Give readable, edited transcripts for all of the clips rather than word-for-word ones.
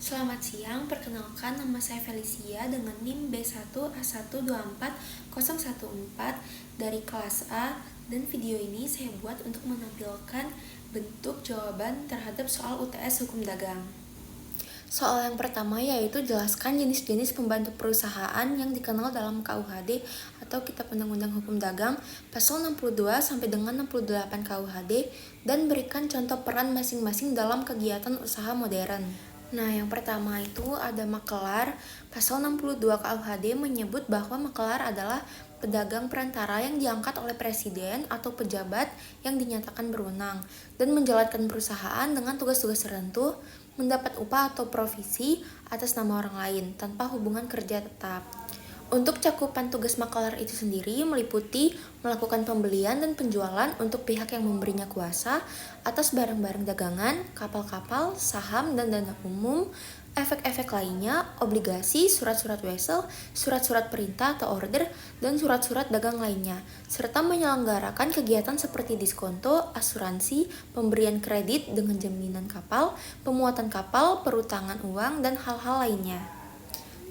Selamat siang, perkenalkan nama saya Felicia dengan NIM B1A1240114 dari kelas A, dan video ini saya buat untuk menampilkan bentuk jawaban terhadap soal UTS Hukum Dagang. Soal yang pertama yaitu jelaskan jenis-jenis pembantu perusahaan yang dikenal dalam KUHD atau Kitab Undang-Undang Hukum Dagang pasal 62 sampai dengan 68 KUHD dan berikan contoh peran masing-masing dalam kegiatan usaha modern. Nah, yang pertama itu ada makelar. Pasal 62 KUHD menyebut bahwa makelar adalah pedagang perantara yang diangkat oleh presiden atau pejabat yang dinyatakan berwenang dan menjalankan perusahaan dengan tugas-tugas tertentu, mendapat upah atau provisi atas nama orang lain tanpa hubungan kerja tetap. Untuk cakupan tugas makelar itu sendiri meliputi melakukan pembelian dan penjualan untuk pihak yang memberinya kuasa atas barang-barang dagangan, kapal-kapal, saham, dan dana umum, efek-efek lainnya, obligasi, surat-surat wesel, surat-surat perintah atau order, dan surat-surat dagang lainnya, serta menyelenggarakan kegiatan seperti diskonto, asuransi, pemberian kredit dengan jaminan kapal, pemuatan kapal, perutangan uang, dan hal-hal lainnya.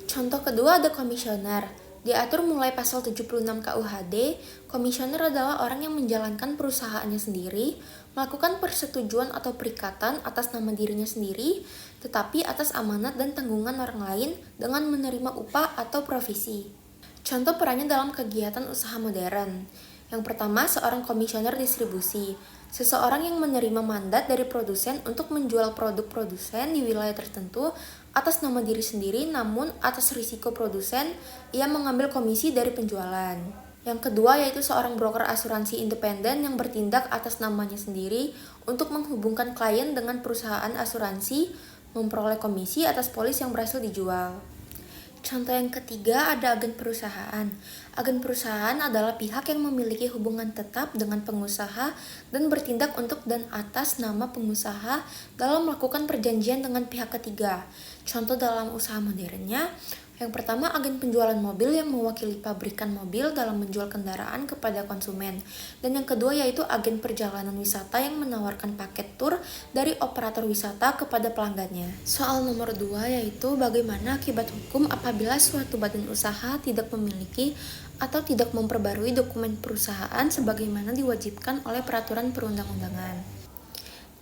Contoh kedua ada komisioner. Diatur mulai pasal 76 KUHD, komisioner adalah orang yang menjalankan perusahaannya sendiri, melakukan persetujuan atau perikatan atas nama dirinya sendiri, tetapi atas amanat dan tanggungan orang lain dengan menerima upah atau provisi. Contoh perannya dalam kegiatan usaha modern. Yang pertama, seorang komisioner distribusi. Seseorang yang menerima mandat dari produsen untuk menjual produk produsen di wilayah tertentu atas nama diri sendiri, namun atas risiko produsen, ia mengambil komisi dari penjualan. Yang kedua yaitu seorang broker asuransi independen yang bertindak atas namanya sendiri untuk menghubungkan klien dengan perusahaan asuransi, memperoleh komisi atas polis yang berhasil dijual. Contoh yang ketiga ada agen perusahaan. Agen perusahaan adalah pihak yang memiliki hubungan tetap dengan pengusaha dan bertindak untuk dan atas nama pengusaha dalam melakukan perjanjian dengan pihak ketiga. Contoh dalam usaha modernnya, yang pertama agen penjualan mobil yang mewakili pabrikan mobil dalam menjual kendaraan kepada konsumen. Dan yang kedua yaitu agen perjalanan wisata yang menawarkan paket tur dari operator wisata kepada pelanggannya. Soal nomor 2 yaitu bagaimana akibat hukum apabila suatu badan usaha tidak memiliki atau tidak memperbarui dokumen perusahaan sebagaimana diwajibkan oleh peraturan perundang-undangan.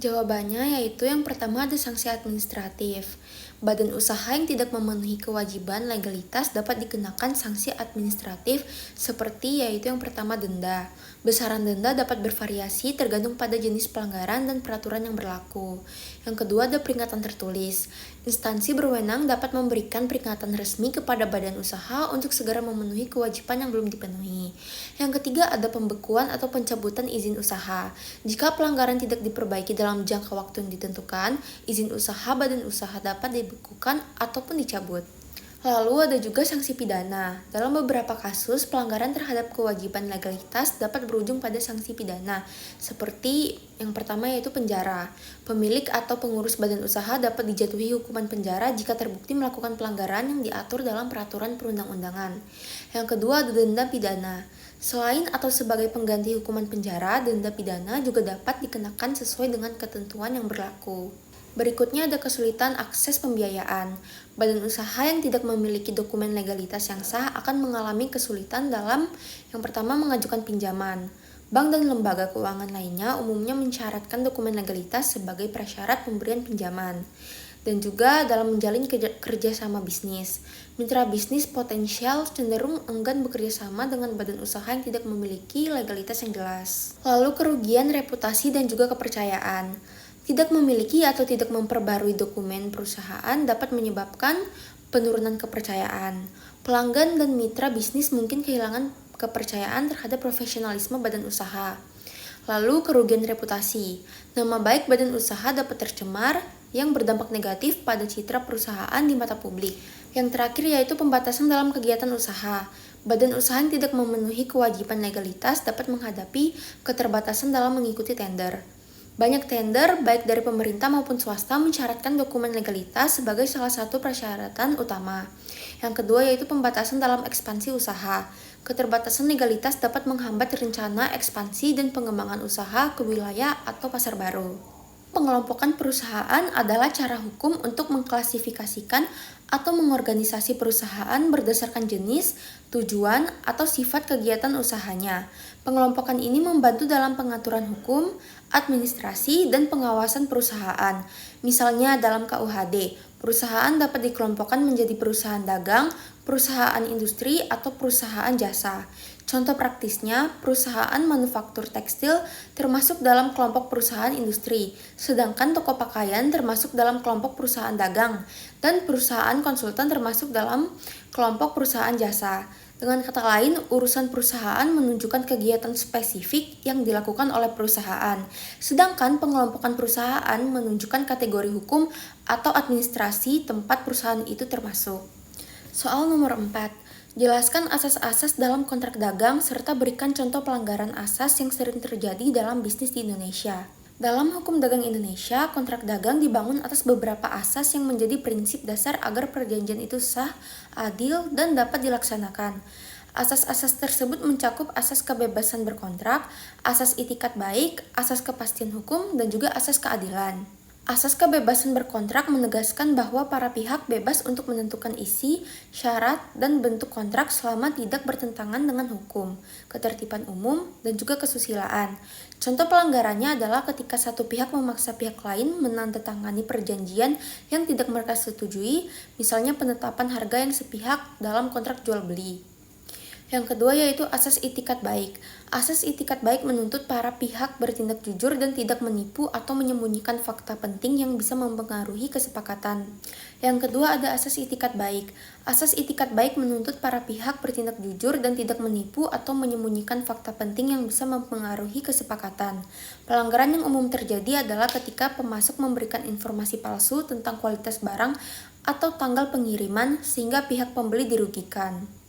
Jawabannya yaitu yang pertama ada sanksi administratif. Badan usaha yang tidak memenuhi kewajiban legalitas dapat dikenakan sanksi administratif seperti yaitu yang pertama denda. Besaran denda dapat bervariasi tergantung pada jenis pelanggaran dan peraturan yang berlaku. Yang kedua ada peringatan tertulis. Instansi berwenang dapat memberikan peringatan resmi kepada badan usaha untuk segera memenuhi kewajiban yang belum dipenuhi. Yang ketiga ada pembekuan atau pencabutan izin usaha. Jika pelanggaran tidak diperbaiki dalam jangka waktu yang ditentukan, izin usaha badan usaha dapat dibekukan ataupun dicabut. Lalu ada juga sanksi pidana. Dalam beberapa kasus, pelanggaran terhadap kewajiban legalitas dapat berujung pada sanksi pidana, seperti yang pertama yaitu penjara. Pemilik atau pengurus badan usaha dapat dijatuhi hukuman penjara jika terbukti melakukan pelanggaran yang diatur dalam peraturan perundang-undangan. Yang kedua ada denda pidana. Selain atau sebagai pengganti hukuman penjara, denda pidana juga dapat dikenakan sesuai dengan ketentuan yang berlaku. Berikutnya ada kesulitan akses pembiayaan. Badan usaha yang tidak memiliki dokumen legalitas yang sah akan mengalami kesulitan dalam yang pertama mengajukan pinjaman. Bank dan lembaga keuangan lainnya umumnya mensyaratkan dokumen legalitas sebagai prasyarat pemberian pinjaman. Dan juga dalam menjalin kerja sama bisnis. Mitra bisnis potensial cenderung enggan bekerja sama dengan badan usaha yang tidak memiliki legalitas yang jelas. Lalu kerugian reputasi dan juga kepercayaan. Tidak memiliki atau tidak memperbarui dokumen perusahaan dapat menyebabkan penurunan kepercayaan. Pelanggan dan mitra bisnis mungkin kehilangan kepercayaan terhadap profesionalisme badan usaha. Lalu kerugian reputasi. Nama baik badan usaha dapat tercemar yang berdampak negatif pada citra perusahaan di mata publik. Yang terakhir yaitu pembatasan dalam kegiatan usaha. Badan usaha yang tidak memenuhi kewajiban legalitas dapat menghadapi keterbatasan dalam mengikuti tender. Banyak tender, baik dari pemerintah maupun swasta, mensyaratkan dokumen legalitas sebagai salah satu persyaratan utama. Yang kedua yaitu pembatasan dalam ekspansi usaha. Keterbatasan legalitas dapat menghambat rencana ekspansi dan pengembangan usaha ke wilayah atau pasar baru. Pengelompokan perusahaan adalah cara hukum untuk mengklasifikasikan atau mengorganisasi perusahaan berdasarkan jenis, tujuan, atau sifat kegiatan usahanya. Pengelompokan ini membantu dalam pengaturan hukum, administrasi, dan pengawasan perusahaan. Misalnya dalam KUHD, perusahaan dapat dikelompokkan menjadi perusahaan dagang, perusahaan industri, atau perusahaan jasa. Contoh praktisnya, perusahaan manufaktur tekstil termasuk dalam kelompok perusahaan industri, sedangkan toko pakaian termasuk dalam kelompok perusahaan dagang, dan perusahaan konsultan termasuk dalam kelompok perusahaan jasa. Dengan kata lain, urusan perusahaan menunjukkan kegiatan spesifik yang dilakukan oleh perusahaan, sedangkan pengelompokan perusahaan menunjukkan kategori hukum atau administrasi tempat perusahaan itu termasuk. Soal nomor 4. Jelaskan asas-asas dalam kontrak dagang serta berikan contoh pelanggaran asas yang sering terjadi dalam bisnis di Indonesia. Dalam hukum dagang Indonesia, kontrak dagang dibangun atas beberapa asas yang menjadi prinsip dasar agar perjanjian itu sah, adil, dan dapat dilaksanakan. Asas-asas tersebut mencakup asas kebebasan berkontrak, asas itikat baik, asas kepastian hukum, dan juga asas keadilan. Asas kebebasan berkontrak menegaskan bahwa para pihak bebas untuk menentukan isi, syarat, dan bentuk kontrak selama tidak bertentangan dengan hukum, ketertiban umum, dan juga kesusilaan. Contoh pelanggarannya adalah ketika satu pihak memaksa pihak lain menandatangani perjanjian yang tidak mereka setujui, misalnya penetapan harga yang sepihak dalam kontrak jual beli. Yang kedua yaitu asas itikat baik. Asas itikat baik menuntut para pihak bertindak jujur dan tidak menipu atau menyembunyikan fakta penting yang bisa mempengaruhi kesepakatan. Yang kedua ada asas itikat baik. Asas itikat baik menuntut para pihak bertindak jujur dan tidak menipu atau menyembunyikan fakta penting yang bisa mempengaruhi kesepakatan. Pelanggaran yang umum terjadi adalah ketika pemasok memberikan informasi palsu tentang kualitas barang atau tanggal pengiriman sehingga pihak pembeli dirugikan.